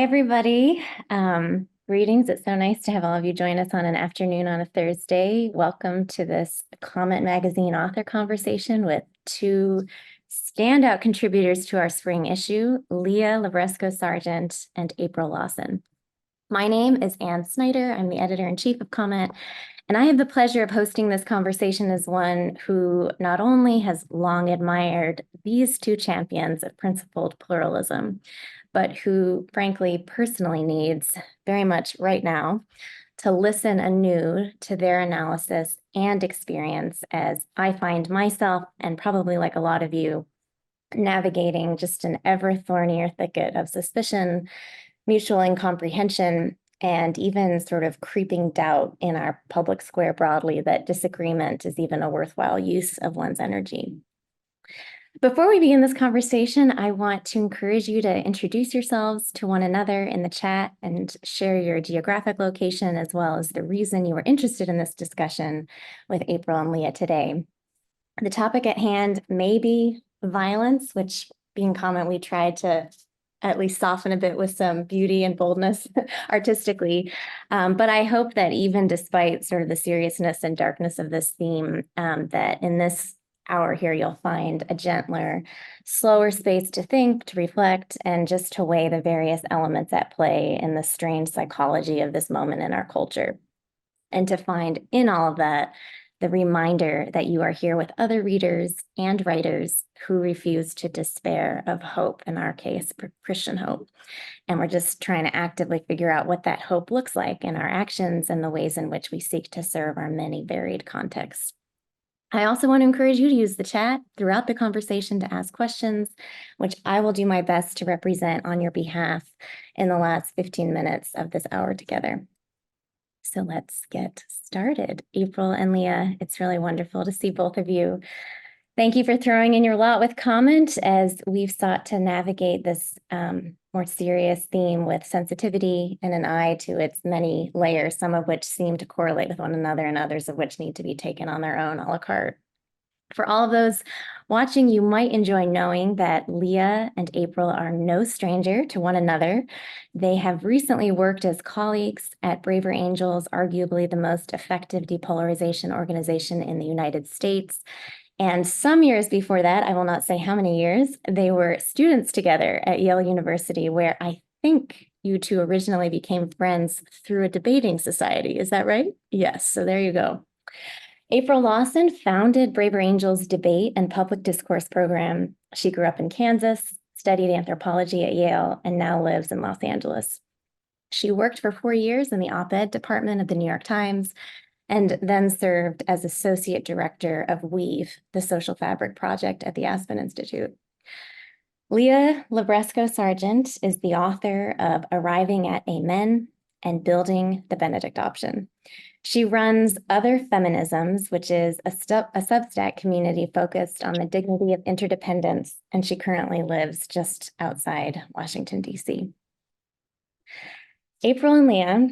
Everybody. Greetings. It's so nice to have all of you join us on an afternoon on a Thursday. Welcome to this Comment Magazine author conversation with two standout contributors to our spring issue, Leah Libresco Sargeant and April Lawson. My name is Anne Snyder. I'm the editor-in-chief of Comment, and I have the pleasure of hosting this conversation as one who not only has long admired these two champions of principled pluralism, but who frankly personally needs very much right now to listen anew to their analysis and experience as I find myself, and probably like a lot of you, navigating just an ever thornier thicket of suspicion, mutual incomprehension, and even sort of creeping doubt in our public square broadly that disagreement is even a worthwhile use of one's energy. Before we begin this conversation, I want to encourage you to introduce yourselves to one another in the chat and share your geographic location as well as the reason you were interested in this discussion with April and Leah today. The topic at hand may be violence, which being Comment, we tried to at least soften a bit with some beauty and boldness artistically. But I hope that even despite sort of the seriousness and darkness of this theme, that in this hour here, you'll find a gentler, slower space to think, to reflect, and just to weigh the various elements at play in the strange psychology of this moment in our culture. And to find in all of that, the reminder that you are here with other readers and writers who refuse to despair of hope, in our case, Christian hope. And we're just trying to actively figure out what that hope looks like in our actions and the ways in which we seek to serve our many varied contexts. I also want to encourage you to use the chat throughout the conversation to ask questions, which I will do my best to represent on your behalf in the last 15 minutes of this hour together. So let's get started. April and Leah, it's really wonderful to see both of you. Thank you for throwing in your lot with Comment as we've sought to navigate this more serious theme with sensitivity and an eye to its many layers, some of which seem to correlate with one another and others of which need to be taken on their own a la carte. For all of those watching, you might enjoy knowing that Leah and April are no stranger to one another. They have recently worked as colleagues at Braver Angels, arguably the most effective depolarization organization in the United States. And some years before that, I will not say how many years, they were students together at Yale University, where I think you two originally became friends through a debating society. Is that right? Yes, so there you go. April Lawson founded Braver Angels' debate and public discourse program. She grew up in Kansas, studied anthropology at Yale, and now lives in Los Angeles. She worked for 4 years in the op-ed department of the New York Times, and then served as associate director of Weave, the social fabric project at the Aspen Institute. Leah Libresco Sargeant is the author of Arriving at Amen and Building the Benedict Option. She runs Other Feminisms, which is a Substack community focused on the dignity of interdependence, and she currently lives just outside Washington, D.C. April and Leah,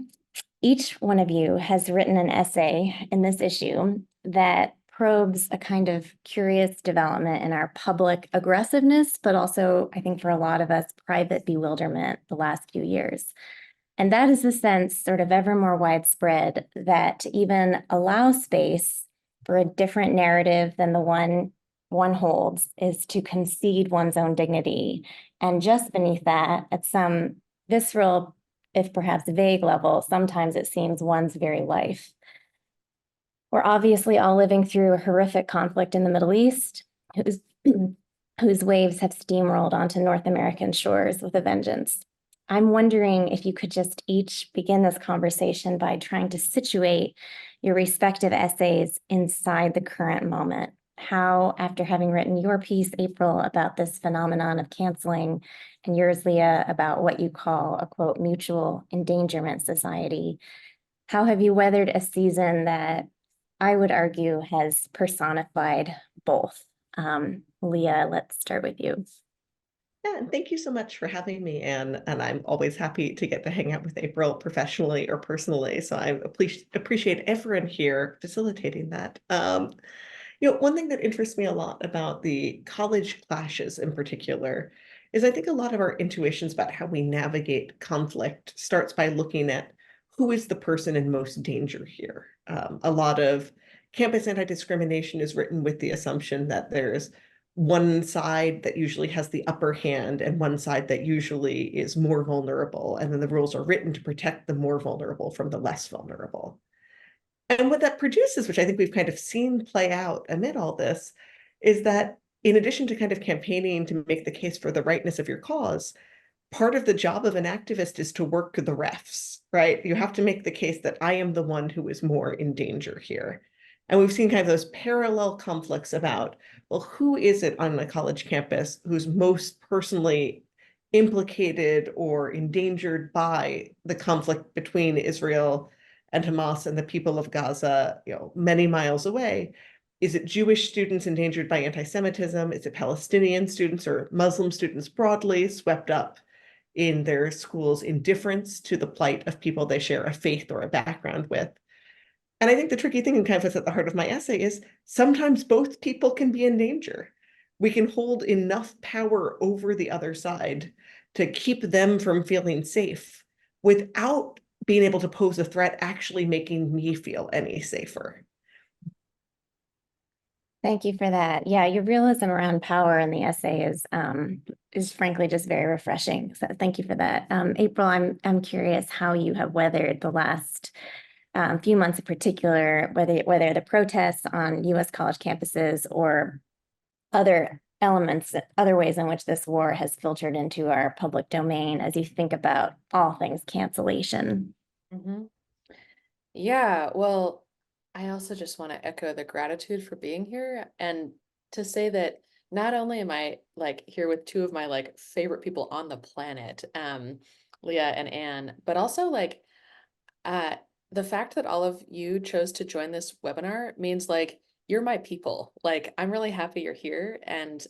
each one of you has written an essay in this issue that probes a kind of curious development in our public aggressiveness, but also, I think for a lot of us, private bewilderment the last few years. And that is the sense, sort of ever more widespread, that to even allow space for a different narrative than the one holds is to concede one's own dignity. And just beneath that, at some visceral, if perhaps vague level, sometimes it seems one's very life. We're obviously all living through a horrific conflict in the Middle East, whose waves have steamrolled onto North American shores with a vengeance. I'm wondering if you could just each begin this conversation by trying to situate your respective essays inside the current moment. How, after having written your piece, April, about this phenomenon of canceling, and yours, Leah, about what you call a, quote, mutual endangerment society, how have you weathered a season that I would argue has personified both? Leah, let's start with you. Yeah, and thank you so much for having me, Anne. And I'm always happy to get to hang out with April professionally or personally. So I appreciate everyone here facilitating that. One thing that interests me a lot about the college clashes in particular is I think a lot of our intuitions about how we navigate conflict starts by looking at who is the person in most danger here. A lot of campus anti-discrimination is written with the assumption that there's one side that usually has the upper hand and one side that usually is more vulnerable. And then the rules are written to protect the more vulnerable from the less vulnerable. And what that produces, which I think we've kind of seen play out amid all this, is that in addition to kind of campaigning to make the case for the rightness of your cause, part of the job of an activist is to work the refs, right? You have to make the case that I am the one who is more in danger here. And we've seen kind of those parallel conflicts about, well, who is it on a college campus who's most personally implicated or endangered by the conflict between Israel and Hamas and the people of Gaza, many miles away? Is it Jewish students endangered by anti-Semitism? Is it Palestinian students or Muslim students broadly swept up in their schools' indifference to the plight of people they share a faith or a background with? And I think the tricky thing, and kind of what's at the heart of my essay, is sometimes both people can be in danger. We can hold enough power over the other side to keep them from feeling safe without being able to pose a threat actually making me feel any safer. Thank you for that. Yeah, your realism around power in the essay is frankly just very refreshing. So thank you for that. April, I'm curious how you have weathered the last few months in particular, whether the protests on U.S. college campuses or other elements, other ways in which this war has filtered into our public domain as you think about all things cancellation. Mhm. Yeah, well, I also just want to echo the gratitude for being here and to say that not only am I like here with two of my like favorite people on the planet, Leah and Anne, but also like uh the fact that all of you chose to join this webinar means like you're my people. Like I'm really happy you're here and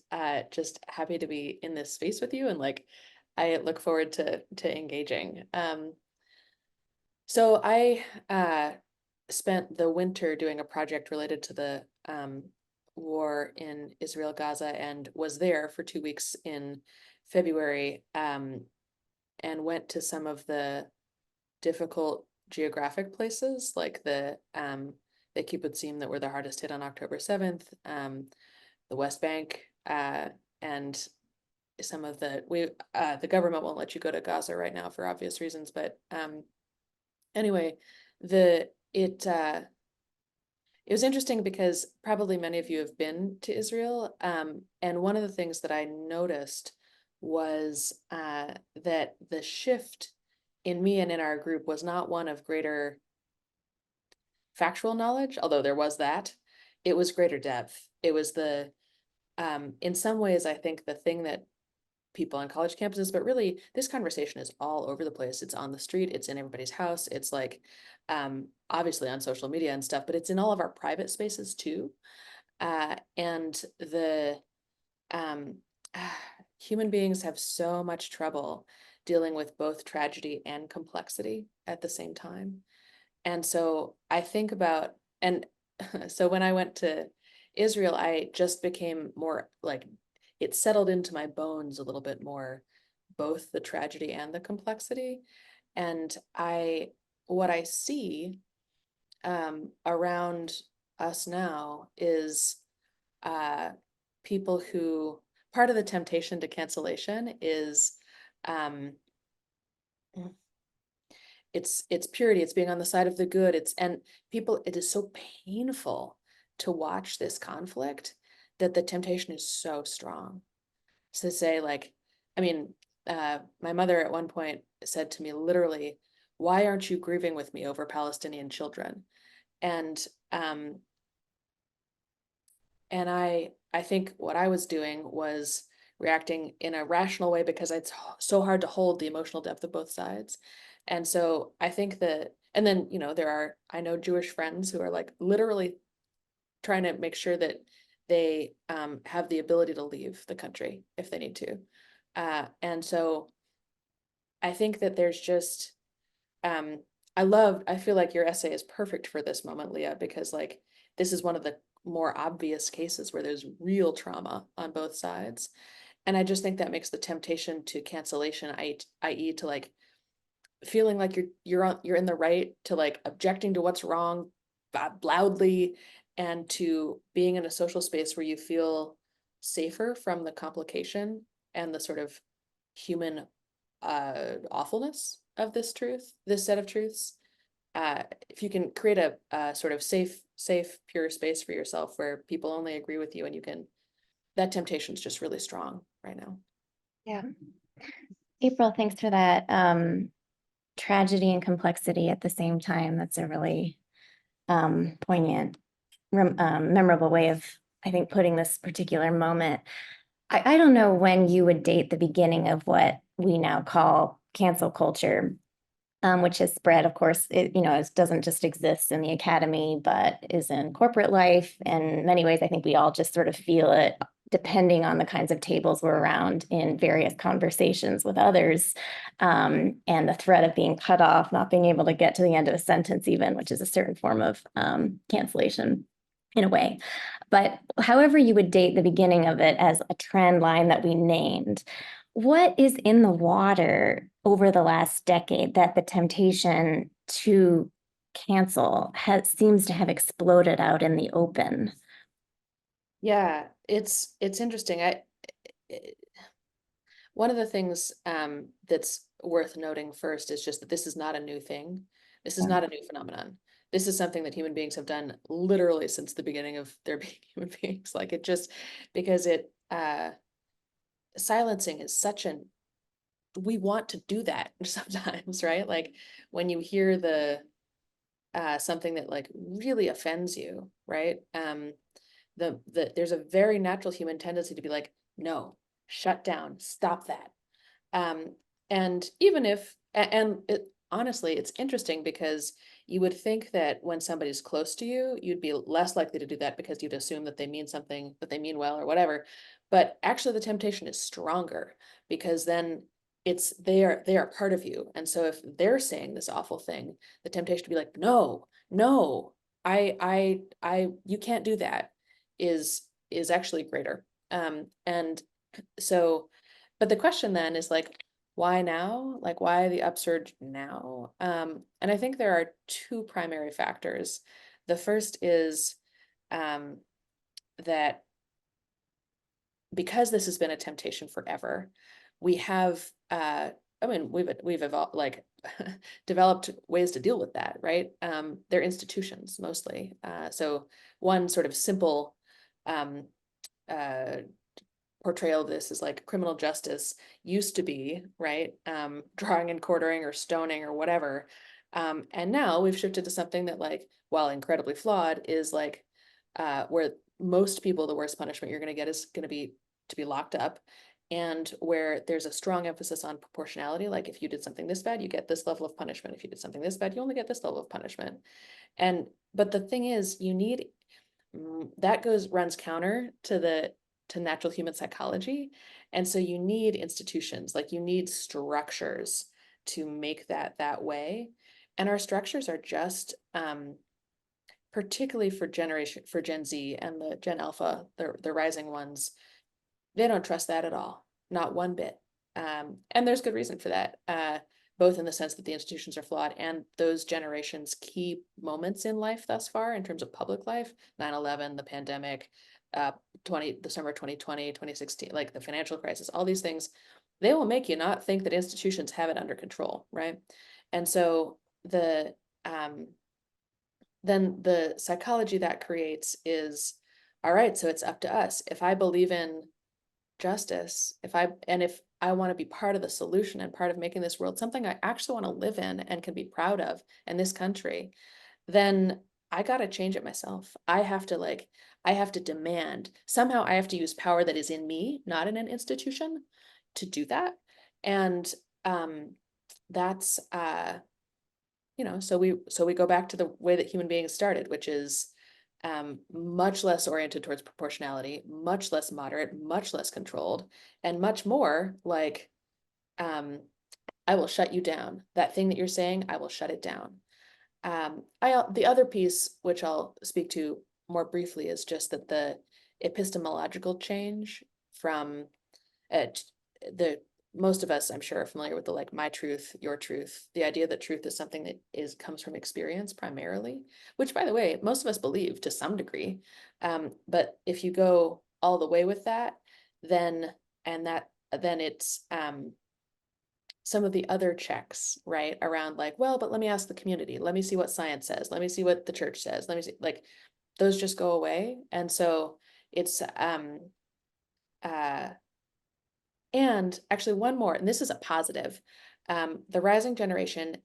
just happy to be in this space with you and like I look forward to engaging. So I spent the winter doing a project related to the war in Israel, Gaza, and was there for 2 weeks in February and went to some of the difficult geographic places like the kibbutzim that were the hardest hit on October 7th, the West Bank, and some of the government won't let you go to Gaza right now for obvious reasons, but anyway, the it was interesting because probably many of you have been to Israel, and one of the things that I noticed was that the shift in me and in our group was not one of greater factual knowledge, although there was that. It was greater depth. It was in some ways, I think the thing that people on college campuses, but really this conversation is all over the place. It's on the street, it's in everybody's house, it's like obviously on social media and stuff, but it's in all of our private spaces too. And the human beings have so much trouble dealing with both tragedy and complexity at the same time. And so I think about, and so when I went to Israel, I just became more like, it settled into my bones a little bit more, both the tragedy and the complexity. And what I see around us now is people who, part of the temptation to cancellation is it's purity, it's being on the side of the good, and people, it is so painful to watch this conflict that the temptation is so strong to say like, I mean, my mother at one point said to me literally, why aren't you grieving with me over Palestinian children? And um and I think what I was doing was reacting in a rational way because it's so hard to hold the emotional depth of both sides. And so I think that, and then, I know Jewish friends who are like literally trying to make sure that they have the ability to leave the country if they need to. And so I think that there's just, um, I feel like your essay is perfect for this moment, Leah, because like this is one of the more obvious cases where there's real trauma on both sides. I just think that makes the temptation to cancellation, i.e. to like feeling like you're in the right, to like objecting to what's wrong loudly, and to being in a social space where you feel safer from the complication and the sort of human awfulness of this set of truths. If you can create a sort of safe, pure space for yourself where people only agree with you, and you can, that temptation is just really strong right now. Yeah. April, thanks for that. Tragedy and complexity at the same time. That's a really poignant, memorable way of, I think, putting this particular moment. I don't know when you would date the beginning of what we now call cancel culture, which has spread, of course, it doesn't just exist in the academy, but is in corporate life. In many ways, I think we all just sort of feel it, depending on the kinds of tables we're around in various conversations with others, and the threat of being cut off, not being able to get to the end of a sentence even, which is a certain form of cancellation in a way. But however you would date the beginning of it as a trend line that we named, what is in the water over the last decade that the temptation to cancel seems to have exploded out in the open? Yeah, it's interesting. One of the things that's worth noting first is just that this is not a new thing. This is Yeah. not a new phenomenon. This is something that human beings have done literally since the beginning of their being human beings. Like, it just, because silencing is such an, we want to do that sometimes, right? Like when you hear something that like really offends you, right? There's a very natural human tendency to be like, no, shut down, stop that. Um, and even if, and it, honestly, it's interesting because you would think that when somebody's close to you, you'd be less likely to do that because you'd assume that they mean something, that they mean well or whatever. But actually the temptation is stronger, because then they are part of you. And so if they're saying this awful thing, the temptation to be like, no, no, you can't do that is actually greater. And so, but the question then is like, why now? Like, why the upsurge now? And I think there are two primary factors. The first is that because this has been a temptation forever, we have I mean, we've evolved, like developed ways to deal with that, right? They're institutions mostly. So one sort of simple uh, portrayal of this is like criminal justice used to be, right? Drawing and quartering or stoning or whatever. And now we've shifted to something that, like, while incredibly flawed, is like where most people, the worst punishment you're going to get is going to be to be locked up, and where there's a strong emphasis on proportionality. Like, if you did something this bad, you get this level of punishment. If you did something this bad, you only get this level of punishment. And but the thing is, you need that runs counter to natural human psychology. And so you need institutions, like you need structures to make that way. And our structures are just particularly for Gen Z and the Gen Alpha, the rising ones, they don't trust that at all, not one bit. And there's good reason for that, both in the sense that the institutions are flawed, and those generations' key moments in life thus far, in terms of public life, 9/11, the pandemic, the summer 2020, 2016, like the financial crisis, all these things, they will make you not think that institutions have it under control, right? And so then the psychology that creates is, all right, so it's up to us. If I believe in justice, if I want to be part of the solution and part of making this world something I actually want to live in and can be proud of in this country, then I got to change it myself. I have to demand, somehow I have to use power that is in me, not in an institution, to do that. And that's so we go back to the way that human beings started, which is much less oriented towards proportionality, much less moderate, much less controlled, and much more like, I will shut you down. That thing that you're saying, I will shut it down. The other piece, which I'll speak to more briefly, is just that the epistemological change from Most of us, I'm sure, are familiar with the like my truth, your truth, the idea that truth is something that comes from experience primarily, which by the way, most of us believe to some degree. But if you go all the way with that, then it's some of the other checks, right? Around like, well, but let me ask the community, let me see what science says, let me see what the church says, let me see, like, those just go away. And so it's and actually one more, and this is a positive. The rising generation,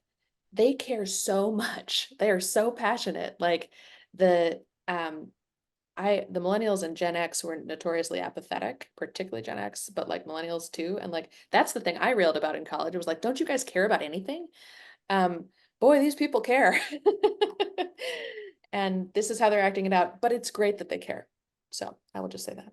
they care so much. They are so passionate. Like the the millennials and Gen X were notoriously apathetic, particularly Gen X, but like millennials too. And like that's the thing I railed about in college. It was like, don't you guys care about anything? Boy, these people care. And this is how they're acting it out, but it's great that they care. So I will just say that.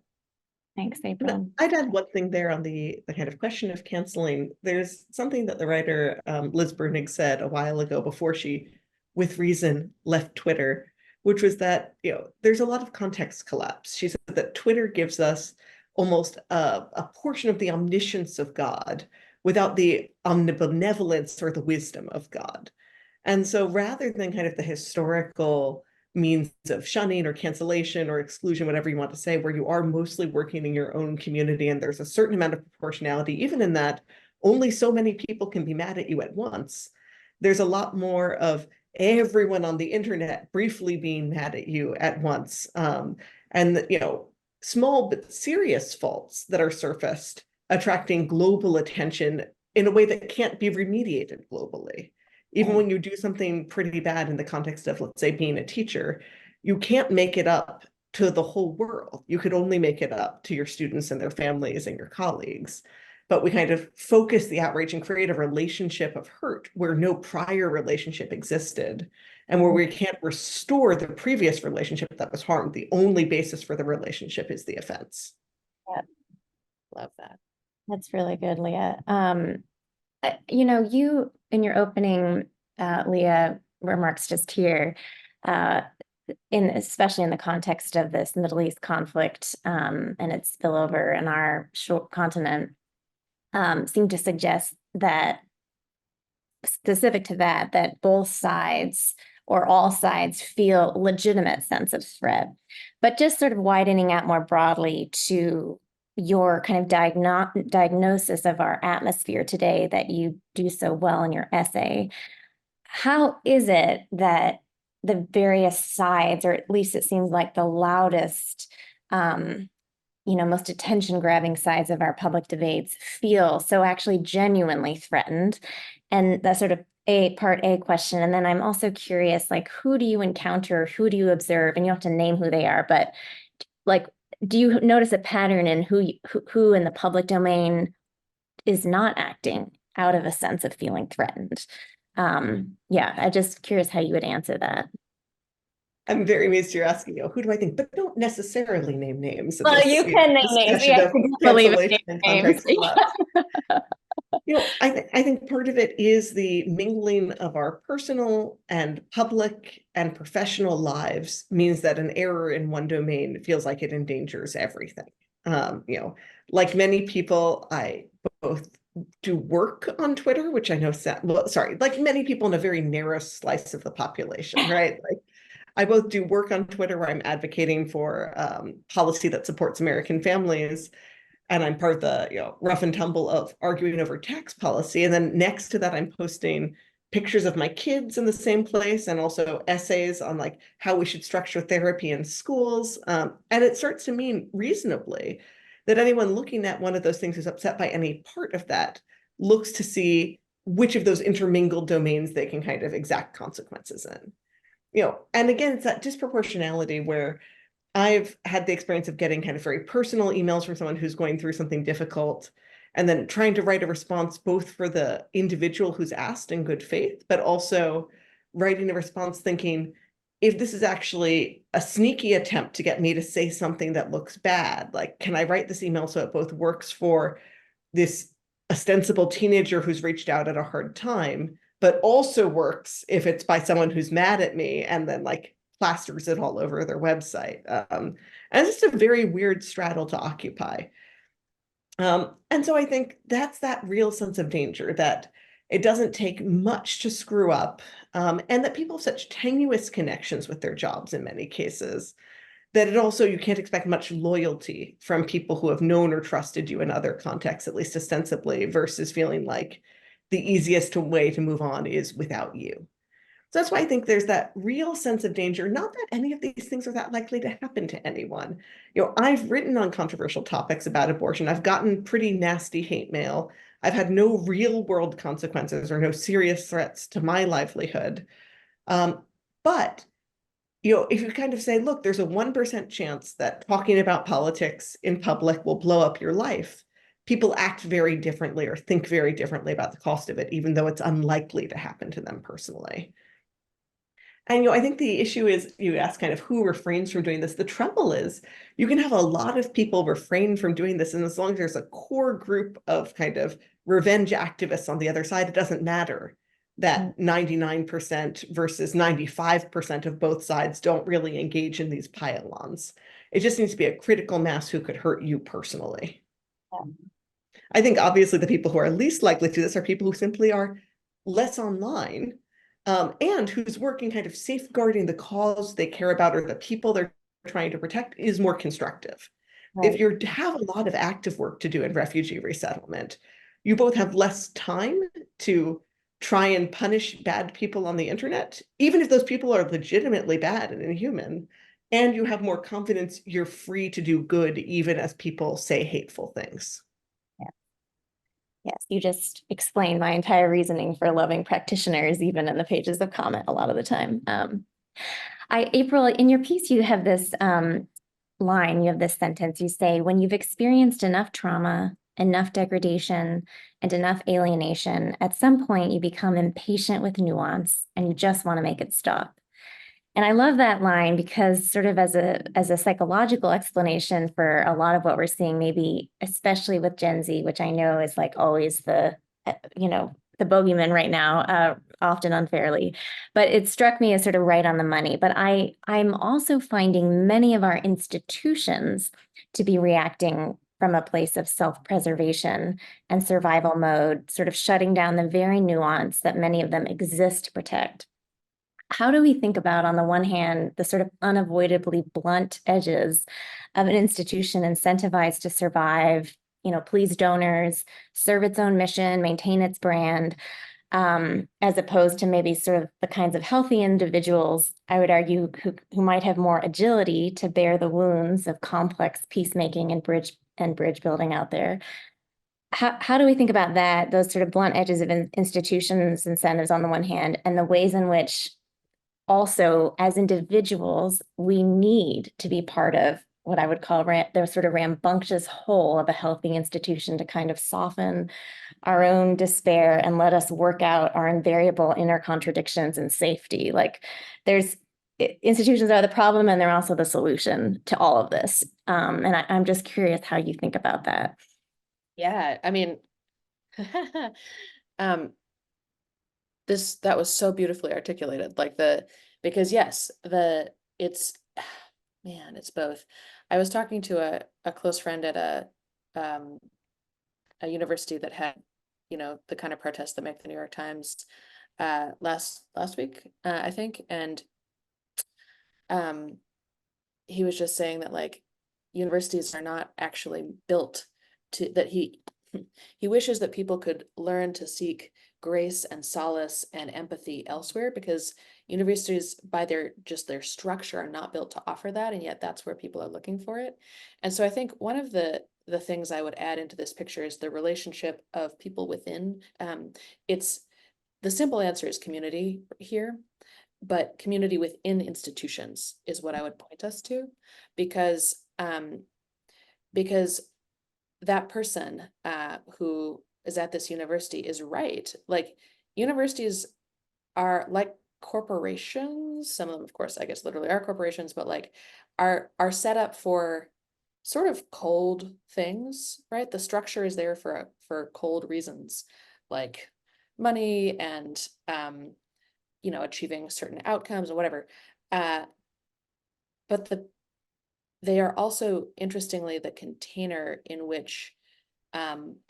Thanks, April. I'd add one thing there on the kind of question of canceling. There's something that the writer Liz Brunig said a while ago before she, with reason, left Twitter, which was that, there's a lot of context collapse. She said that Twitter gives us almost a portion of the omniscience of God without the omnibenevolence or the wisdom of God. And so rather than kind of the historical means of shunning or cancellation or exclusion, whatever you want to say, where you are mostly working in your own community and there's a certain amount of proportionality, even in that only so many people can be mad at you at once, there's a lot more of everyone on the internet briefly being mad at you at once. And, small but serious faults that are surfaced, attracting global attention in a way that can't be remediated globally. Even when you do something pretty bad in the context of, let's say, being a teacher, you can't make it up to the whole world. You could only make it up to your students and their families and your colleagues. But we kind of focus the outrage and create a relationship of hurt where no prior relationship existed and where we can't restore the previous relationship that was harmed. The only basis for the relationship is the offense. Yeah. Love that. That's really good, Leah. You in your opening, Leah, remarks just here, especially in the context of this Middle East conflict and its spillover in our short continent, seem to suggest that, specific to that both sides or all sides feel legitimate sense of threat, but just sort of widening out more broadly to your kind of diagnosis of our atmosphere today that you do so well in your essay. How is it that the various sides, or at least it seems like the loudest, most attention-grabbing sides of our public debates feel so actually genuinely threatened? And that's sort of part A question. And then I'm also curious, like, who do you encounter? Who do you observe? And you don't have to name who they are, but like, do you notice a pattern in who in the public domain is not acting out of a sense of feeling threatened? I'm just curious how you would answer that. I'm very amused you're asking, who do I think? But don't necessarily name names. Well, you can name names. We actually believe in names. I think part of it is the mingling of our personal and public and professional lives means that an error in one domain feels like it endangers everything. Like many people, I both do work on Twitter, which I know, like many people in a very narrow slice of the population, right? Like I both do work on Twitter where I'm advocating for policy that supports American families. And I'm part of the rough and tumble of arguing over tax policy. And then next to that, I'm posting pictures of my kids in the same place and also essays on like how we should structure therapy in schools. And it starts to mean reasonably that anyone looking at one of those things who's upset by any part of that looks to see which of those intermingled domains they can kind of exact consequences in. And again, it's that disproportionality where I've had the experience of getting kind of very personal emails from someone who's going through something difficult and then trying to write a response both for the individual who's asked in good faith, but also writing a response thinking, if this is actually a sneaky attempt to get me to say something that looks bad, like, can I write this email so it both works for this ostensible teenager who's reached out at a hard time, but also works if it's by someone who's mad at me and then like plasters it all over their website. And it's just a very weird straddle to occupy. And so I think that's that real sense of danger, that it doesn't take much to screw up, and that people have such tenuous connections with their jobs in many cases, that it also, you can't expect much loyalty from people who have known or trusted you in other contexts, at least ostensibly, versus feeling like the easiest way to move on is without you. So that's why I think there's that real sense of danger, not that any of these things are that likely to happen to anyone. I've written on controversial topics about abortion. I've gotten pretty nasty hate mail. I've had no real world consequences or no serious threats to my livelihood. But if you kind of say, look, there's a 1% chance that talking about politics in public will blow up your life, people act very differently or think very differently about the cost of it, even though it's unlikely to happen to them personally. And I think the issue is, you ask kind of who refrains from doing this. The trouble is, you can have a lot of people refrain from doing this, and as long as there's a core group of kind of revenge activists on the other side, it doesn't matter that 99% versus 95% of both sides don't really engage in these pile-ons. It just needs to be a critical mass who could hurt you personally. I think obviously the people who are least likely to do this are people who simply are less online, and whose work in kind of safeguarding the cause they care about or the people they're trying to protect is more constructive. Right. If you have a lot of active work to do in refugee resettlement, you both have less time to try and punish bad people on the internet, even if those people are legitimately bad and inhuman, and you have more confidence you're free to do good even as people say hateful things. Yes, you just explained my entire reasoning for loving practitioners, even in the pages of comment a lot of the time. April, in your piece, you have this line, you have this sentence, you say, when you've experienced enough trauma, enough degradation, and enough alienation, at some point you become impatient with nuance and you just want to make it stop. And I love that line because sort of as a psychological explanation for a lot of what we're seeing, maybe especially with Gen Z, which I know is like always the bogeyman right now, often unfairly, but it struck me as sort of right on the money. But I'm also finding many of our institutions to be reacting from a place of self-preservation and survival mode, sort of shutting down the very nuance that many of them exist to protect. How do we think about, on the one hand, the sort of unavoidably blunt edges of an institution incentivized to survive, please donors, serve its own mission, maintain its brand, as opposed to maybe sort of the kinds of healthy individuals, I would argue, who might have more agility to bear the wounds of complex peacemaking and bridge building out there. How do we think about that, those sort of blunt edges of institutions' incentives on the one hand, and the ways in which also, as individuals, we need to be part of what I would call the sort of rambunctious whole of a healthy institution to kind of soften our own despair and let us work out our invariable inner contradictions in safety. Like institutions are the problem and they're also the solution to all of this. And I'm just curious how you think about that. Yeah, I mean, that was so beautifully articulated, because yes, it's man, it's both. I was talking to a close friend at a university that had, the kind of protests that make the New York Times last week, I think, and he was just saying that like universities are not actually built to that he wishes that people could learn to seek grace and solace and empathy elsewhere, because universities by their structure are not built to offer that, and yet that's where people are looking for it. And so I think one of the things I would add into this picture is the relationship of people within. It's the simple answer is community here, but community within institutions is what I would point us to, because that person who is at this university is right. Like, universities are like corporations. Some of them, of course, I guess literally are corporations, but like are set up for sort of cold things, right? The structure is there for cold reasons, like money and achieving certain outcomes or whatever. But they are also, interestingly, the container in which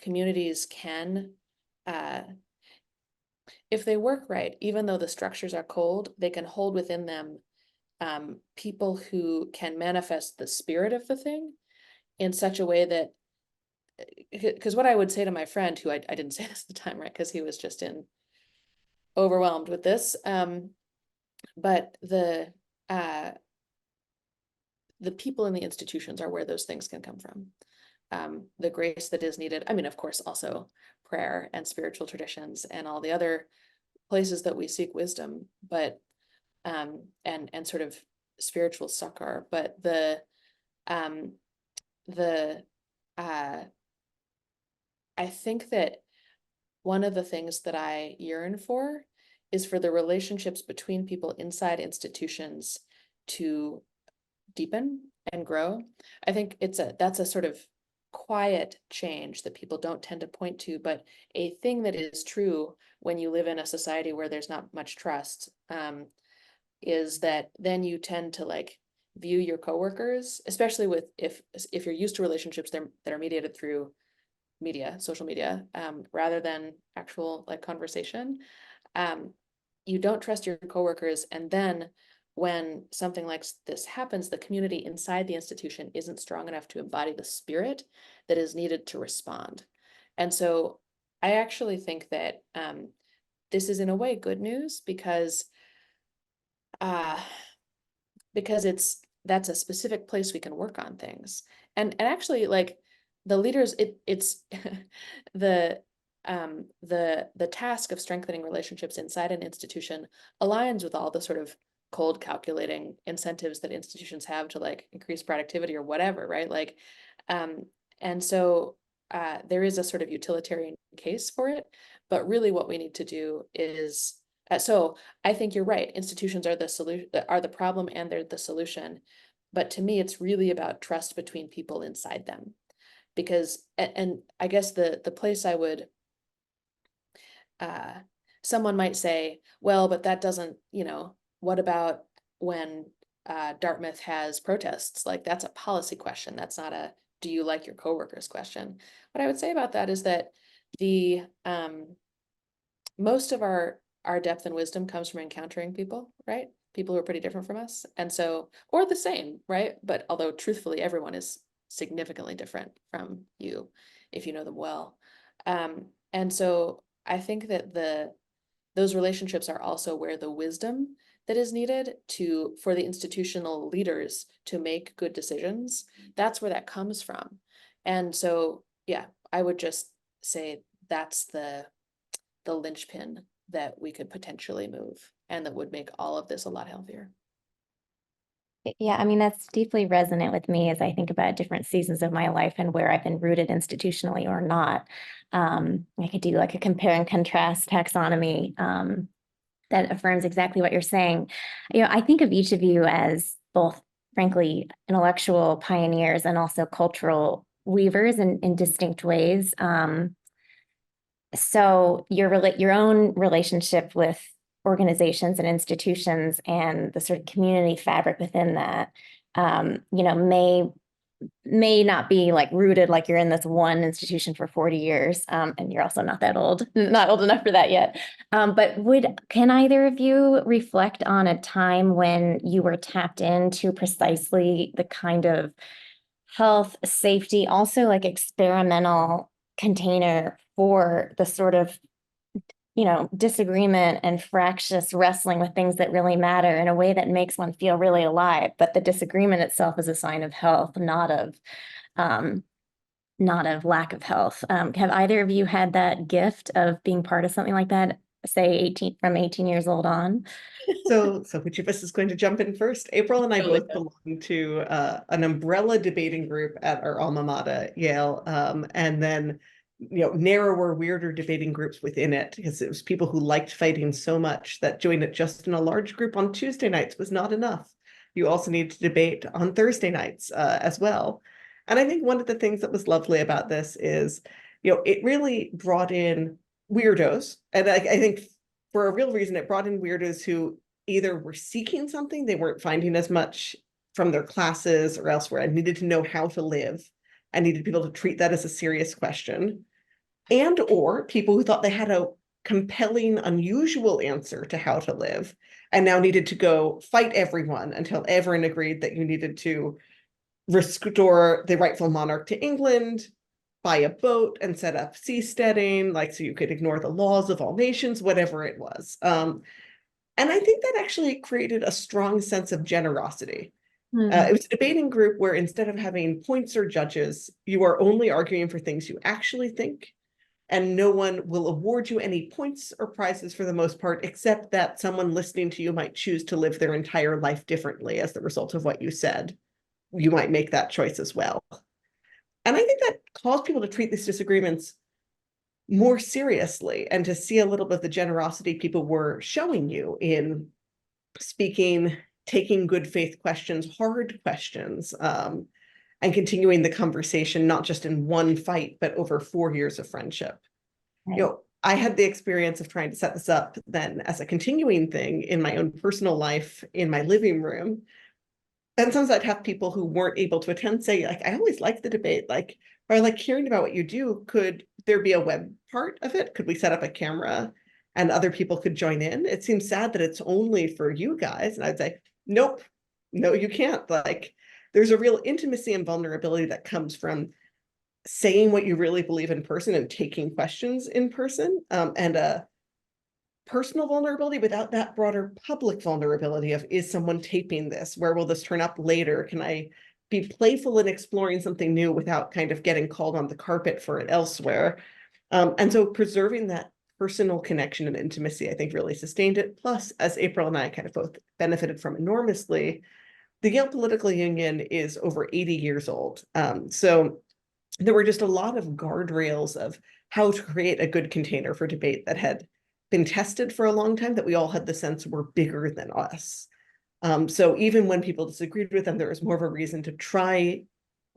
communities can, if they work right, even though the structures are cold, they can hold within them people who can manifest the spirit of the thing in such a way that, because what I would say to my friend, who I didn't say this at the time, right, because he was just overwhelmed with this, but the people in the institutions are where those things can come from. The grace that is needed. I mean, of course, also prayer and spiritual traditions and all the other places that we seek wisdom, but and sort of spiritual succor. But I think that one of the things that I yearn for is for the relationships between people inside institutions to deepen and grow. I think that's a sort of quiet change that people don't tend to point to, but a thing that is true when you live in a society where there's not much trust, is that then you tend to like view your coworkers, especially with if you're used to relationships that are mediated through media, social media, rather than actual like conversation. You don't trust your coworkers, and then when something like this happens, the community inside the institution isn't strong enough to embody the spirit that is needed to respond. And so I actually think that this is in a way good news because that's a specific place we can work on things. And actually like the leaders, it's the task of strengthening relationships inside an institution aligns with all the sort of cold calculating incentives that institutions have to like increase productivity or whatever, right? Like, and so there is a sort of utilitarian case for it, but really what we need to do is, so I think you're right. Institutions are the solution, are the problem, and they're the solution. But to me, it's really about trust between people inside them. Because, and I guess the place I would, someone might say, well, but that doesn't, what about when Dartmouth has protests? Like that's a policy question. That's not a, do you like your coworkers question. What I would say about that is that the most of our depth and wisdom comes from encountering people, right? People who are pretty different from us. And so, or the same, right? But although truthfully, everyone is significantly different from you if you know them well. And so I think that those relationships are also where the wisdom that is needed for the institutional leaders to make good decisions, that's where that comes from. And so, yeah, I would just say that's the linchpin that we could potentially move and that would make all of this a lot healthier. Yeah, I mean, that's deeply resonant with me as I think about different seasons of my life and where I've been rooted institutionally or not. I could do like a compare and contrast taxonomy that affirms exactly what you're saying. I think of each of you as both, frankly, intellectual pioneers and also cultural weavers in distinct ways. So your own relationship with organizations and institutions and the sort of community fabric within that, may not be like rooted like you're in this one institution for 40 years. And you're also not that old, not old enough for that yet. But can either of you reflect on a time when you were tapped into precisely the kind of health, safety, also like experimental container for the sort of disagreement and fractious wrestling with things that really matter in a way that makes one feel really alive, but the disagreement itself is a sign of health, not of lack of health. Have either of you had that gift of being part of something like that, say 18 years old on? So which of us is going to jump in first? April and I Totally. both belong to an umbrella debating group at our alma mater, Yale, and then narrower, weirder debating groups within it, because it was people who liked fighting so much that joining it just in a large group on Tuesday nights was not enough. You also need to debate on Thursday nights as well. And I think one of the things that was lovely about this is, it really brought in weirdos. And I think for a real reason, it brought in weirdos who either were seeking something they weren't finding as much from their classes or elsewhere and needed to know how to live and needed people to treat that as a serious question, and or people who thought they had a compelling, unusual answer to how to live, and now needed to go fight everyone until everyone agreed that you needed to restore the rightful monarch to England, buy a boat and set up seasteading, like so you could ignore the laws of all nations, whatever it was. And I think that actually created a strong sense of generosity. It was a debating group where instead of having points or judges, you are only arguing for things you actually think, and no one will award you any points or prizes for the most part, except that someone listening to you might choose to live their entire life differently as the result of what you said. You might make that choice as well. And I think that caused people to treat these disagreements more seriously and to see a little bit of the generosity people were showing you in speaking, taking good faith questions, hard questions, and continuing the conversation, not just in one fight, but over 4 years of friendship. Right. You know, I had the experience of trying to set this up then as a continuing thing in my own personal life, in my living room. And sometimes I'd have people who weren't able to attend say, like, I always like the debate, like, or I like hearing about what you do. Could there be a web part of it? Could we set up a camera and other people could join in? It seems sad that it's only for you guys. And I'd say, nope, no, you can't. Like, there's a real intimacy and vulnerability that comes from saying what you really believe in person and taking questions in person, and a personal vulnerability without that broader public vulnerability of, is someone taping this? Where will this turn up later? Can I be playful in exploring something new without kind of getting called on the carpet for it elsewhere? And so preserving that personal connection and intimacy, I think, really sustained it. Plus, as April and I kind of both benefited from enormously, the Yale Political Union is over 80 years old. So there were just a lot of guardrails of how to create a good container for debate that had been tested for a long time, that we all had the sense were bigger than us. So even when people disagreed with them, there was more of a reason to try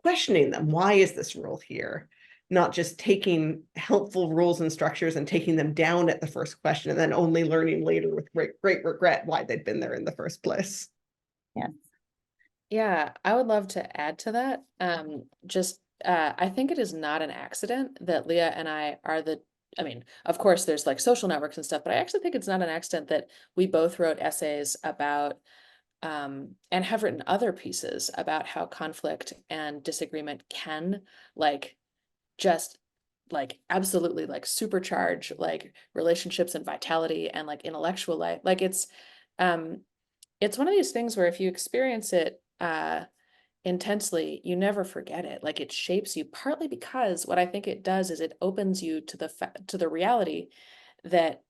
questioning them. Why is this rule here? Not just taking helpful rules and structures and taking them down at the first question and then only learning later with great regret why they'd been there in the first place. Yes. Yeah, I would love to add to that. I think it is not an accident that Leah and I are I mean, of course, there's like social networks and stuff, but I actually think it's not an accident that we both wrote essays about, and have written other pieces about how conflict and disagreement can like just like absolutely like supercharge like relationships and vitality and like intellectual life. Like it's one of these things where if you experience it intensely, you never forget it. Like it shapes you, partly because what I think it does is it opens you to the reality that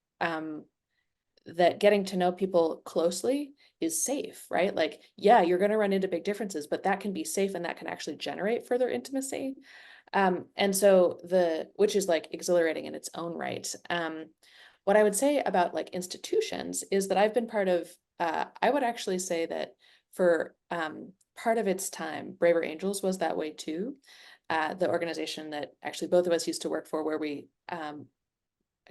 that getting to know people closely is safe, right? Like, yeah, you're going to run into big differences, but that can be safe and that can actually generate further intimacy. And so which is like exhilarating in its own right. What I would say about like institutions is that I've been part of, I would actually say that for part of its time, Braver Angels was that way too. The organization that actually both of us used to work for, where we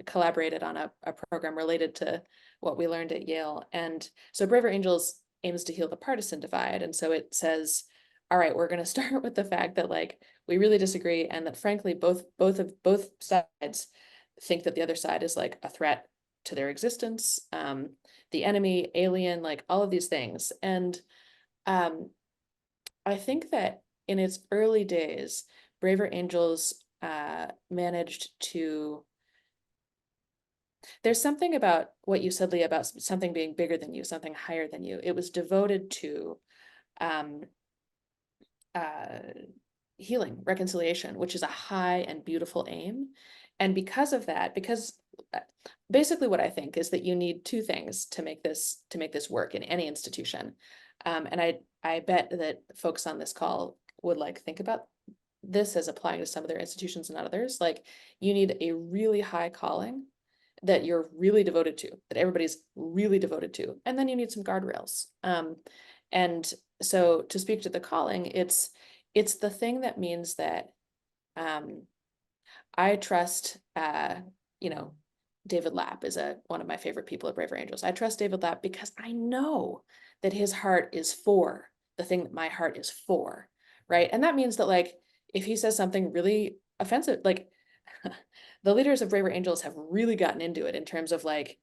collaborated on a program related to what we learned at Yale. And so Braver Angels aims to heal the partisan divide. And so it says, all right, we're going to start with the fact that like we really disagree, and that frankly both sides think that the other side is like a threat to their existence, the enemy, alien, like all of these things. And I think that in its early days, Braver Angels managed to. There's something about what you said, Leah, about something being bigger than you, something higher than you. It was devoted to um, healing, reconciliation, which is a high and beautiful aim. And because of that, because basically what I think is that you need two things to make this work in any institution. And I bet that folks on this call would like think about this as applying to some of their institutions and not others. Like you need a really high calling that you're really devoted to, that everybody's really devoted to, and then you need some guardrails. And so to speak to the calling, it's the thing that means that I trust, David Lapp is one of my favorite people at Braver Angels. I trust David Lapp because I know that his heart is for the thing that my heart is for, right? And that means that like, if he says something really offensive, like the leaders of Braver Angels have really gotten into it in terms of like,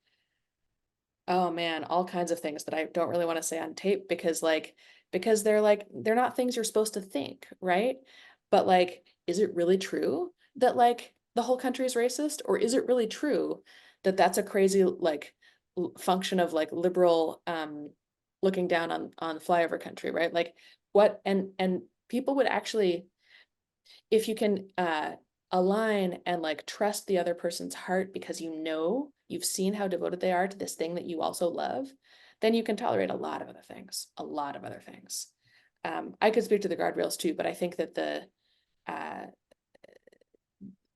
oh man, all kinds of things that I don't really want to say on tape because they're not things you're supposed to think, right? But like, is it really true that like the whole country is racist? Or is it really true that that's a crazy like function of like liberal looking down on flyover country, right? Like what and people would actually, if you can align and like trust the other person's heart because you know you've seen how devoted they are to this thing that you also love, then you can tolerate a lot of other things, a lot of other things. I could speak to the guardrails too, but I think that uh,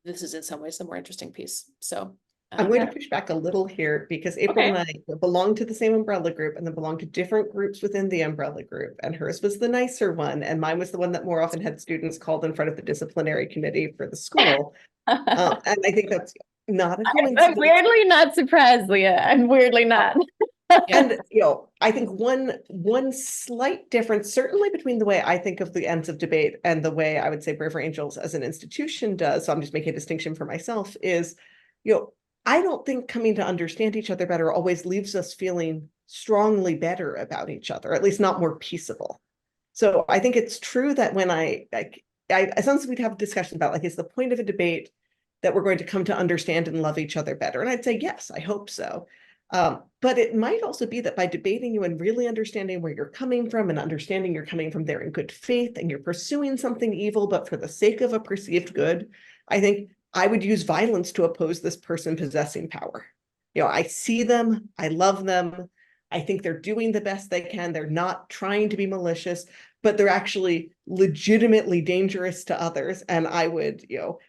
this is in some ways the more interesting piece. So I'm going to push back a little here because April and I belong to the same umbrella group and then belong to different groups within the umbrella group. And hers was the nicer one. And mine was the one that more often had students called in front of the disciplinary committee for the school. And I think that's not a coincidence. I'm weirdly not surprised, Leah. I'm weirdly not. And I think one slight difference, certainly between the way I think of the ends of debate and the way I would say Braver Angels as an institution does, so I'm just making a distinction for myself, is I don't think coming to understand each other better always leaves us feeling strongly better about each other, at least not more peaceable. So I think it's true that when I sometimes we'd have a discussion about like, is the point of a debate that we're going to come to understand and love each other better? And I'd say, yes, I hope so. But it might also be that by debating you and really understanding where you're coming from and understanding you're coming from there in good faith and you're pursuing something evil, but for the sake of a perceived good, I think I would use violence to oppose this person possessing power. I see them, I love them, I think they're doing the best they can. They're not trying to be malicious, but they're actually legitimately dangerous to others. And I would,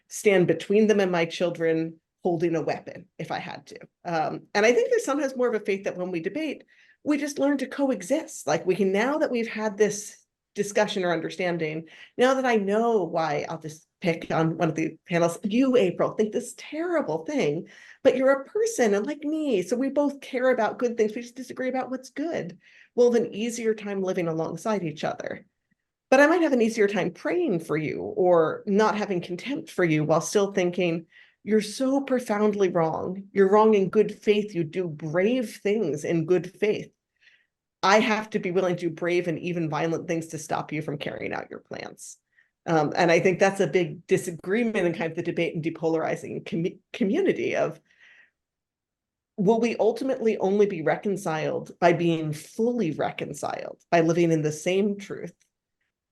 stand between them and my children holding a weapon if I had to. And I think there's sometimes more of a faith that when we debate, we just learn to coexist. Like we can, now that we've had this discussion or understanding, now that I know why, I'll just pick on one of the panels, you, April, think this terrible thing, but you're a person and like me, so we both care about good things, we just disagree about what's good. We'll have an easier time living alongside each other. But I might have an easier time praying for you or not having contempt for you while still thinking, you're so profoundly wrong. You're wrong in good faith. You do brave things in good faith. I have to be willing to do brave and even violent things to stop you from carrying out your plans. And I think that's a big disagreement in kind of the debate and depolarizing community of, will we ultimately only be reconciled by being fully reconciled, by living in the same truth?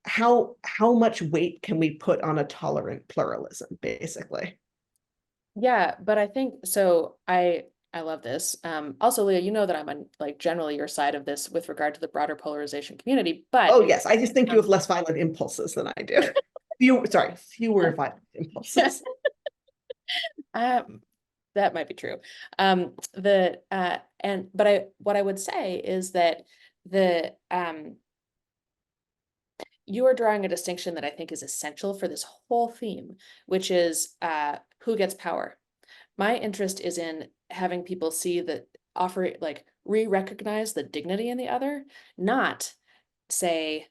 How much weight can we put on a tolerant pluralism, basically? Yeah, but I think so. I love this. Also, Leah, you know that I'm on like generally your side of this with regard to the broader polarization community. But oh yes, I just think you have less violent impulses than I do. Fewer violent impulses. That might be true. What I would say is that you are drawing a distinction that I think is essential for this whole theme, which is who gets power. My interest is in having people see that re-recognize the dignity in the other, not say,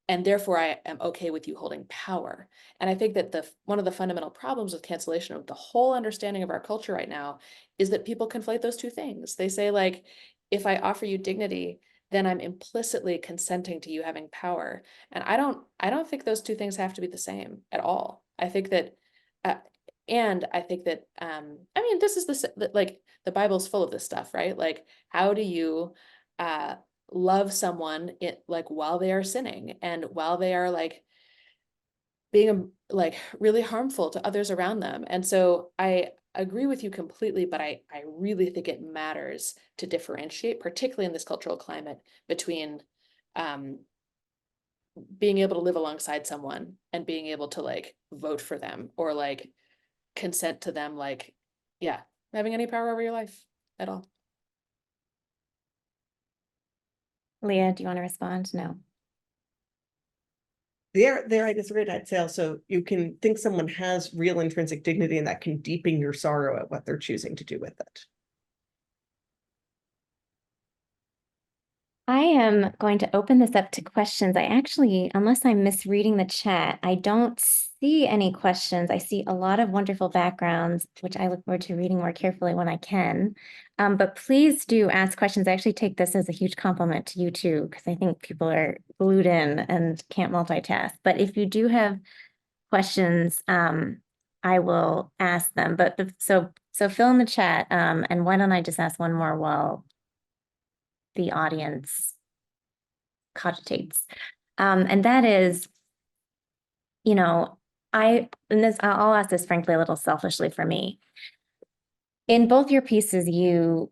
and therefore I am okay with you holding power. And I think that one of the fundamental problems with cancellation of the whole understanding of our culture right now is that people conflate those two things. They say like, if I offer you dignity, then I'm implicitly consenting to you having power. And I don't think those two things have to be the same at all. I think that and I think that I mean, this is like the Bible's full of this stuff, right? Like, how do you love someone like while they are sinning and while they are like being like really harmful to others around them? And so I agree with you completely, but I really think it matters to differentiate, particularly in this cultural climate, between being able to live alongside someone and being able to like vote for them or like consent to them, like, yeah, having any power over your life at all. Leah, do you want to respond? No. There I disagree. I'd say also you can think someone has real intrinsic dignity and that can deepen your sorrow at what they're choosing to do with it. I am going to open this up to questions. I actually, unless I'm misreading the chat, I don't see any questions. I see a lot of wonderful backgrounds, which I look forward to reading more carefully when I can. But please do ask questions. I actually take this as a huge compliment to you too, because I think people are glued in and can't multitask. But if you do have questions, I will ask them. But so fill in the chat. And why don't I just ask one more while the audience cogitates. And that is, you know, I'll ask this frankly a little selfishly for me. In both your pieces, you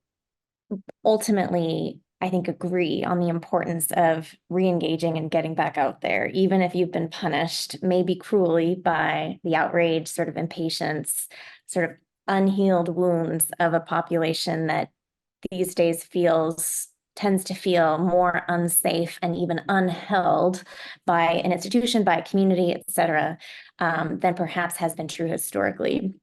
ultimately, I think, agree on the importance of re-engaging and getting back out there, even if you've been punished, maybe cruelly, by the outrage, sort of impatience, sort of unhealed wounds of a population that these days tends to feel more unsafe and even unheld by an institution, by a community, et cetera, than perhaps has been true historically.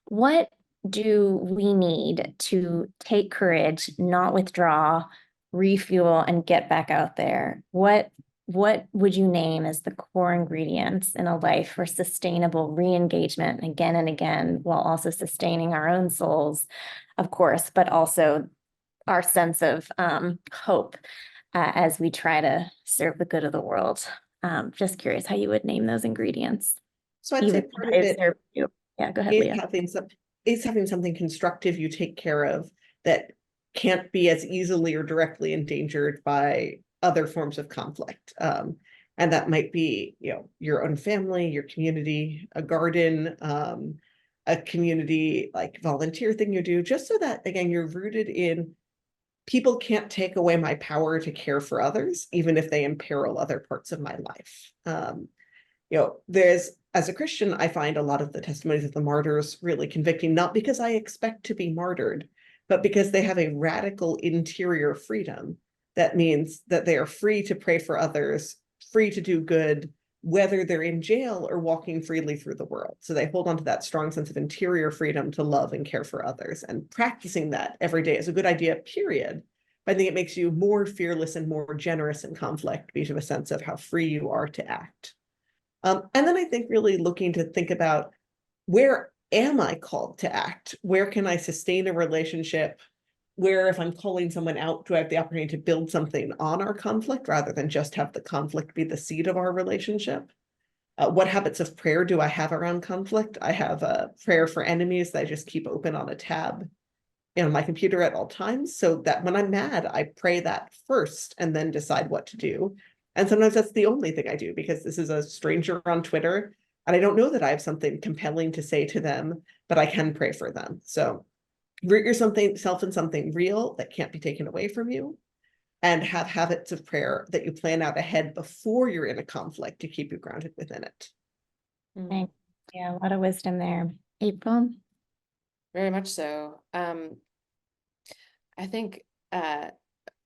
What do we need to take courage, not withdraw, refuel, and get back out there? What would you name as the core ingredients in a life for sustainable re-engagement again and again, while also sustaining our own souls, of course, but also our sense of hope as we try to serve the good of the world? Just curious how you would name those ingredients. So I'd say Even part of if it they're you. Yeah, go ahead, is Leah. having something constructive you take care of that can't be as easily or directly endangered by other forms of conflict. And that might be, your own family, your community, a garden, a community like volunteer thing you do, just so that, again, you're rooted in people can't take away my power to care for others, even if they imperil other parts of my life. There's, as a Christian, I find a lot of the testimonies of the martyrs really convicting, not because I expect to be martyred, but because they have a radical interior freedom. That means that they are free to pray for others, free to do good, whether they're in jail or walking freely through the world. So they hold on to that strong sense of interior freedom to love and care for others. And practicing that every day is a good idea, period. But I think it makes you more fearless and more generous in conflict because of a sense of how free you are to act. And then I think really looking to think about, where am I called to act? Where can I sustain a relationship? Where, if I'm calling someone out, do I have the opportunity to build something on our conflict rather than just have the conflict be the seed of our relationship? What habits of prayer do I have around conflict? I have a prayer for enemies that I just keep open on a tab on my computer at all times, so that when I'm mad, I pray that first and then decide what to do. And sometimes that's the only thing I do, because this is a stranger on Twitter and I don't know that I have something compelling to say to them, but I can pray for them. So root yourself in something real that can't be taken away from you, and have habits of prayer that you plan out ahead before you're in a conflict to keep you grounded within it. Okay. Yeah, a lot of wisdom there. April? Very much so. I think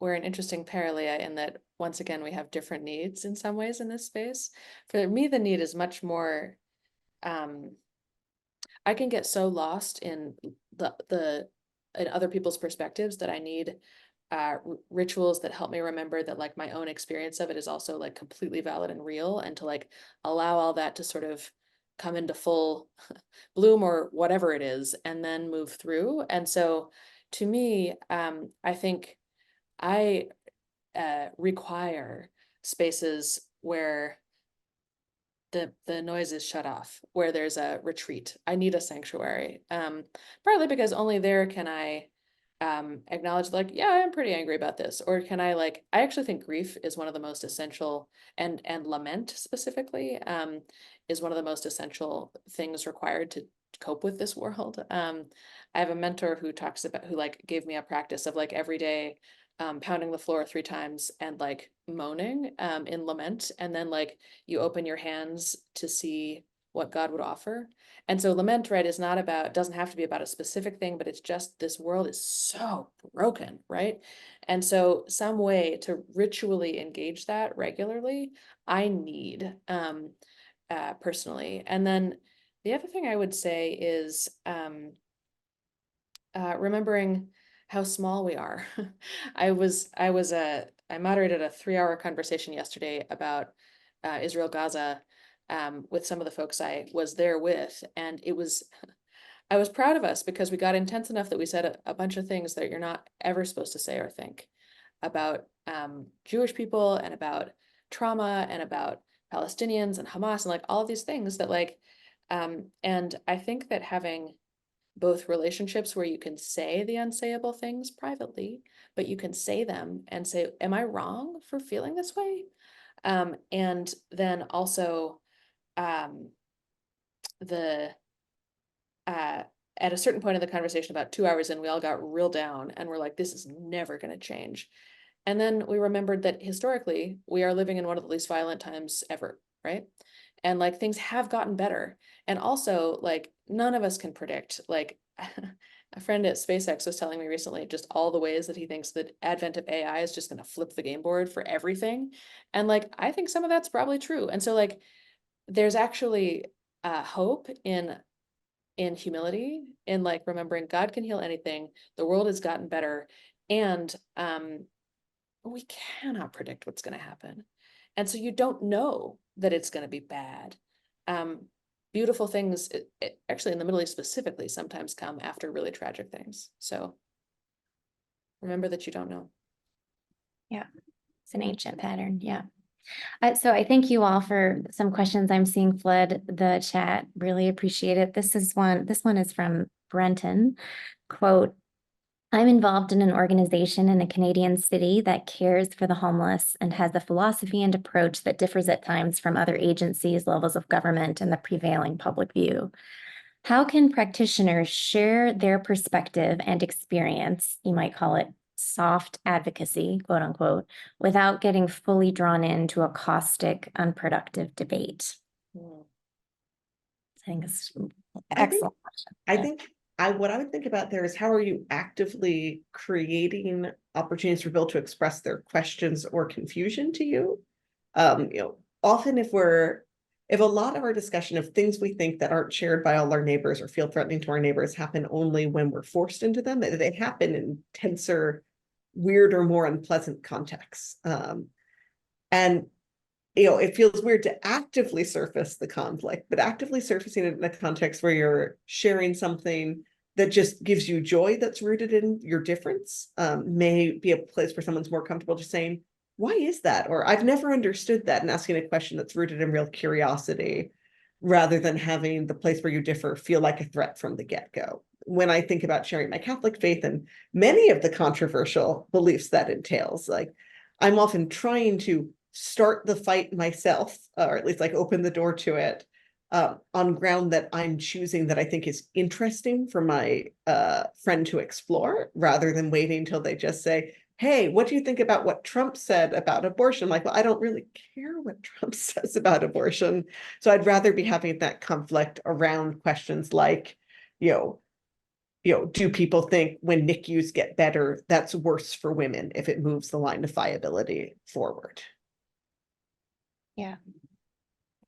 we're an interesting paralia in that, once again, we have different needs in some ways in this space. For me, the need is much more, I can get so lost in in other people's perspectives that I need rituals that help me remember that, like, my own experience of it is also like completely valid and real, and to like allow all that to sort of come into full bloom or whatever it is, and then move through. And so to me, I think I require spaces where the noise is shut off, where there's a retreat. I need a sanctuary, partly because only there can I acknowledge, like, yeah, I'm pretty angry about this, or can I, like, I actually think grief is one of the most essential, and lament specifically is one of the most essential things required to cope with this world. I have a mentor who like gave me a practice of, like, every day pounding the floor 3 times and like moaning in lament, and then like you open your hands to see what God would offer. And so lament, right, is not about, doesn't have to be about a specific thing, but it's just, this world is so broken, right? And so some way to ritually engage that regularly, I need personally. And then the other thing I would say is remembering how small we are. I was I moderated a 3-hour conversation yesterday about Israel Gaza with some of the folks I was there with, and I was proud of us because we got intense enough that we said a bunch of things that you're not ever supposed to say or think about Jewish people and about trauma and about Palestinians and Hamas and like all of these things that like, and I think that having both relationships where you can say the unsayable things privately, but you can say them and say, am I wrong for feeling this way? And then also the at a certain point in the conversation, about 2 hours in, we all got real down and we're like, this is never going to change. And then we remembered that historically, we are living in one of the least violent times ever, right? And like things have gotten better. And also, like, none of us can predict. Like, a friend at SpaceX was telling me recently just all the ways that he thinks that advent of AI is just going to flip the game board for everything. And like, I think some of that's probably true. And so, like, there's actually hope in humility, in like remembering God can heal anything, the world has gotten better, and we cannot predict what's going to happen. And so you don't know that it's going to be bad. Beautiful things, actually in the Middle East specifically, sometimes come after really tragic things. So remember that you don't know. Yeah, it's an ancient pattern. Yeah. So I thank you all for some questions I'm seeing flood the chat. Really appreciate it. This one is from Brenton. Quote, I'm involved in an organization in a Canadian city that cares for the homeless and has a philosophy and approach that differs at times from other agencies, levels of government, and the prevailing public view. How can practitioners share their perspective and experience, you might call it soft advocacy, quote unquote, without getting fully drawn into a caustic, unproductive debate? I think it's excellent. I think what I would think about there is how are you actively creating opportunities for people to express their questions or confusion to you? Often if a lot of our discussion of things we think that aren't shared by all our neighbors or feel threatening to our neighbors happen only when we're forced into them, they happen in tenser, weirder, more unpleasant contexts. And it feels weird to actively surface the conflict, but actively surfacing it in a context where you're sharing something that just gives you joy that's rooted in your difference may be a place where someone's more comfortable just saying, why is that? Or I've never understood that, and asking a question that's rooted in real curiosity rather than having the place where you differ feel like a threat from the get-go. When I think about sharing my Catholic faith and many of the controversial beliefs that entails, like I'm often trying to start the fight myself, or at least like open the door to it on ground that I'm choosing that I think is interesting for my friend to explore, rather than waiting till they just say, hey, what do you think about what Trump said about abortion? I'm like, well, I don't really care what Trump says about abortion. So I'd rather be having that conflict around questions like, do people think when NICUs get better, that's worse for women if it moves the line of viability forward? Yeah.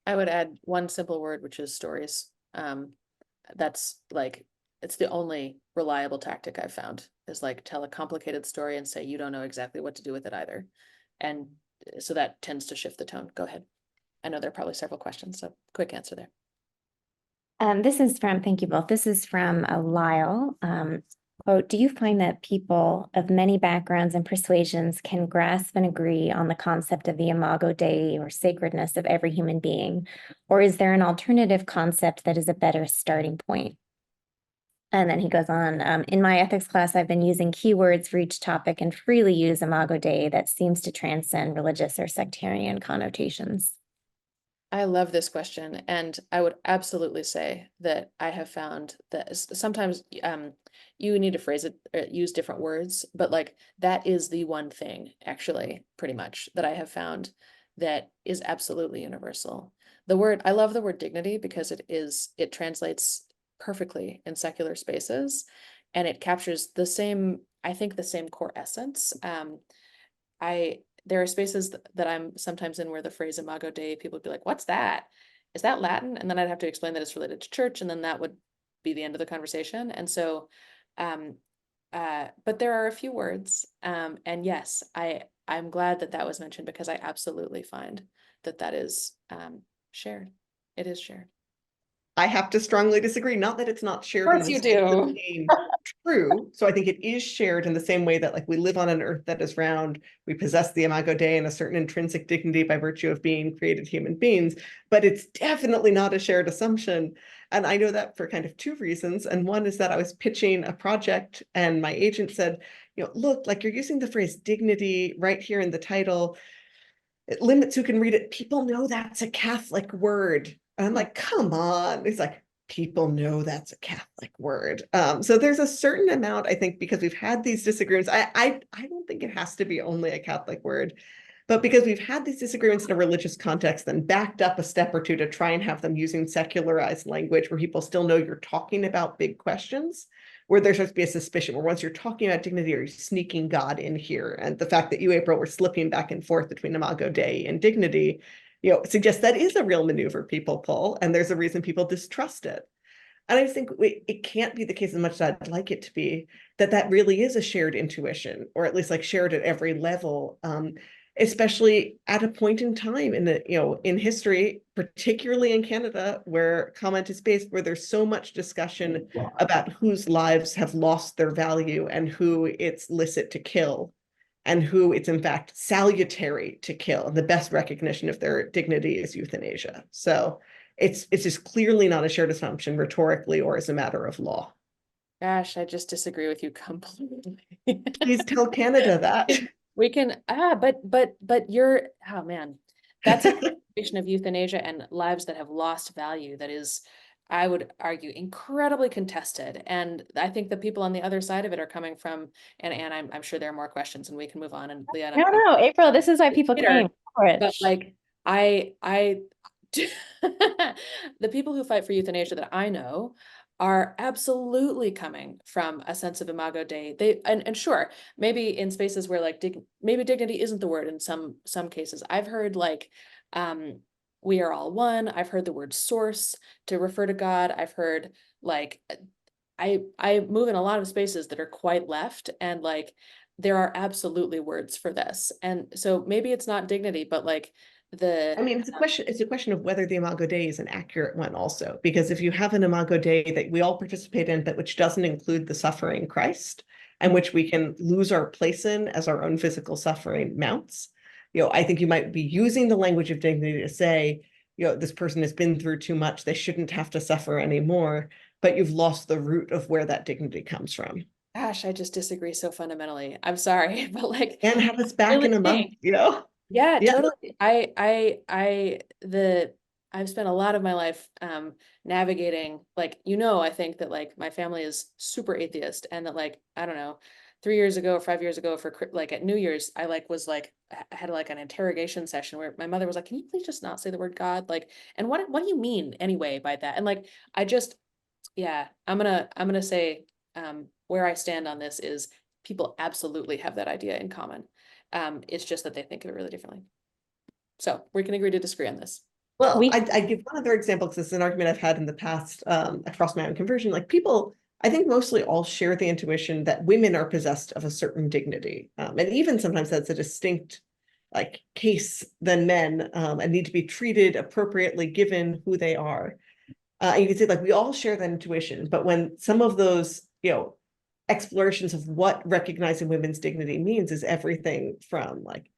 I would add one simple word, which is stories. That's like, it's the only reliable tactic I've found, is like tell a complicated story and say you don't know exactly what to do with it either. And so that tends to shift the tone. Go ahead. I know there are probably several questions, so quick answer there. Thank you both. This is from Lyle. Quote, do you find that people of many backgrounds and persuasions can grasp and agree on the concept of the imago Dei or sacredness of every human being? Or is there an alternative concept that is a better starting point? And then he goes on, in my ethics class, I've been using keywords for each topic and freely use imago Dei that seems to transcend religious or sectarian connotations. I love this question, and I would absolutely say that I have found that sometimes you need to phrase it, use different words, but like that is the one thing, actually, pretty much, that I have found that is absolutely universal. I love the word dignity because it translates perfectly in secular spaces, and it captures I think the same core essence. There are spaces that I'm sometimes in where the phrase imago Dei, people would be like, what's that? Is that Latin? And then I'd have to explain that it's related to church, and then that would be the end of the conversation. And so, but there are a few words. And yes, I'm glad that that was mentioned, because I absolutely find that that is shared. It is shared. I have to strongly disagree. Not that it's not shared in course the you sense of do. being true. So I think it is shared in the same way that, like, we live on an earth that is round. We possess the Imago Dei and a certain intrinsic dignity by virtue of being created human beings, but it's definitely not a shared assumption. And I know that for kind of two reasons. And one is that I was pitching a project and my agent said, look, like, you're using the phrase dignity right here in the title. It limits who can read it. People know that's a Catholic word. And I'm like, come on. It's like, people know that's a Catholic word. So there's a certain amount, I think, because we've had these disagreements. I don't think it has to be only a Catholic word, but because we've had these disagreements in a religious context, then backed up a step or two to try and have them using secularized language where people still know you're talking about big questions, where there starts to be a suspicion where once you're talking about dignity, are you sneaking God in here? And the fact that you, April, were slipping back and forth between Imago Dei and dignity, suggests that is a real maneuver people pull, and there's a reason people distrust it. And I just think it can't be the case, as much as I'd like it to be, that that really is a shared intuition, or at least like shared at every level, especially at a point in time in the, in history, particularly in Canada, where comment is based, where there's so much discussion about whose lives have lost their value and who it's licit to kill and who it's in fact salutary to kill. And the best recognition of their dignity is euthanasia. So it's just clearly not a shared assumption rhetorically or as a matter of law. Gosh, I just disagree with you completely. Please tell Canada that. We can, but you're, oh man, that's a combination of euthanasia and lives that have lost value that is, I would argue, incredibly contested. And I think the people on the other side of it are coming from, and I'm sure there are more questions and we can move on, and Leah, No, April, this is why people later, came for it. but like, I the people who fight for euthanasia that I know are absolutely coming from a sense of Imago Dei. And sure, maybe in spaces where like maybe dignity isn't the word in some cases. I've heard like we are all one. I've heard the word source to refer to God. I've heard like I move in a lot of spaces that are quite left, and like there are absolutely words for this. And so maybe it's not dignity, but like I mean, it's a question of whether the Imago Dei is an accurate one also, because if you have an Imago Dei that we all participate in, but which doesn't include the suffering Christ, and which we can lose our place in as our own physical suffering mounts, I think you might be using the language of dignity to say, this person has been through too much, they shouldn't have to suffer anymore, but you've lost the root of where that dignity comes from. Gosh, I just disagree so fundamentally. I'm sorry, but like, And have us back really in a month, Yeah, Yeah. totally. I've spent a lot of my life navigating, like, I think that like my family is super atheist, and that like, I don't know, 3 years ago, 5 years ago, for like at New Year's, I like was like I had like an interrogation session where my mother was like, "Can you please just not say the word God?" Like, and what do you mean anyway by that? And like, I just, yeah, I'm gonna say where I stand on this is people absolutely have that idea in common. It's just that they think of it really differently. So we can agree to disagree on this. Well, We I give one other example because it's an argument I've had in the past across my own conversion. Like, people, I think mostly all share the intuition that women are possessed of a certain dignity. And even sometimes that's a distinct like case than men, and need to be treated appropriately given who they are. And you can say like we all share that intuition, but when some of those, explorations of what recognizing women's dignity means is everything from like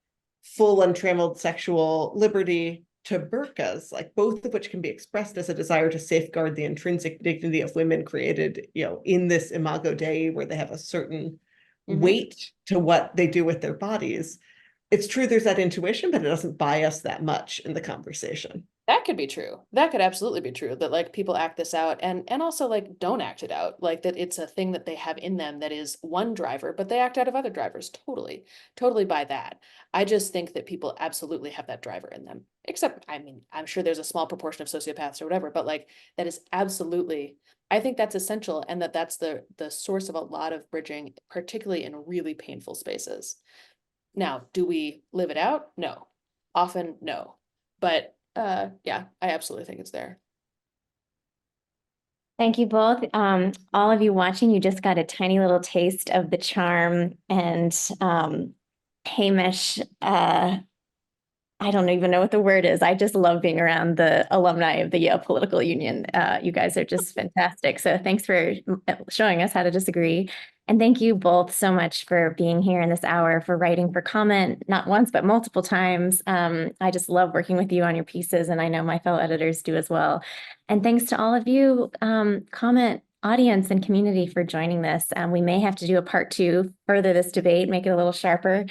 full untrammeled sexual liberty to burqas, like both of which can be expressed as a desire to safeguard the intrinsic dignity of women created, in this Imago Dei, where they have a certain weight to what they do with their bodies. It's true there's that intuition, but it doesn't bias that much in the conversation. That could be true. That could absolutely be true, that like people act this out, and also like don't act it out, like that it's a thing that they have in them that is one driver, but they act out of other drivers. Totally by that. I just think that people absolutely have that driver in them. Except, I mean, I'm sure there's a small proportion of sociopaths or whatever, but like that is absolutely, I think that's essential, and that's the source of a lot of bridging, particularly in really painful spaces. Now, do we live it out? No. Often, no. But yeah, I absolutely think it's there. Thank you both. All of you watching, you just got a tiny little taste of the charm and Hamish, I don't even know what the word is. I just love being around the alumni of the Yale Political Union. You guys are just fantastic. So thanks for showing us how to disagree. And thank you both so much for being here in this hour, for writing for comment, not once, but multiple times. I just love working with you on your pieces, and I know my fellow editors do as well. And thanks to all of you, comment audience and community, for joining this. We may have to do a part 2, further this debate, make it a little sharper.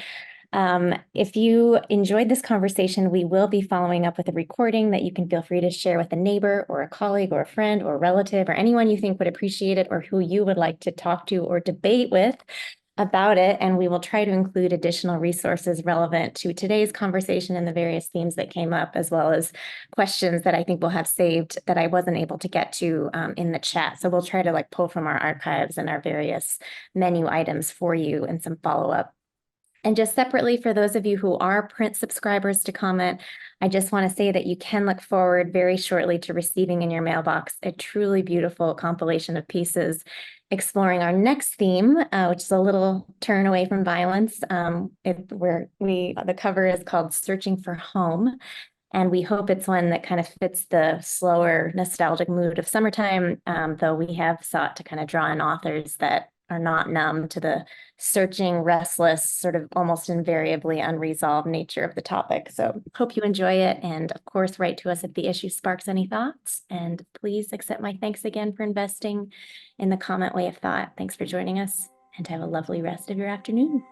If you enjoyed this conversation, we will be following up with a recording that you can feel free to share with a neighbor or a colleague or a friend or a relative or anyone you think would appreciate it or who you would like to talk to or debate with about it. And we will try to include additional resources relevant to today's conversation and the various themes that came up, as well as questions that I think we'll have saved that I wasn't able to get to in the chat. So we'll try to pull from our archives and our various menu items for you and some follow-up. And just separately, for those of you who are print subscribers to comment, I just want to say that you can look forward very shortly to receiving in your mailbox a truly beautiful compilation of pieces exploring our next theme, which is a little turn away from violence. The cover is called Searching for Home. And we hope it's one that kind of fits the slower, nostalgic mood of summertime, though we have sought to kind of draw in authors that are not numb to the searching, restless, sort of almost invariably unresolved nature of the topic. So hope you enjoy it. And of course, write to us if the issue sparks any thoughts. And please accept my thanks again for investing in the comment way of thought. Thanks for joining us, and have a lovely rest of your afternoon.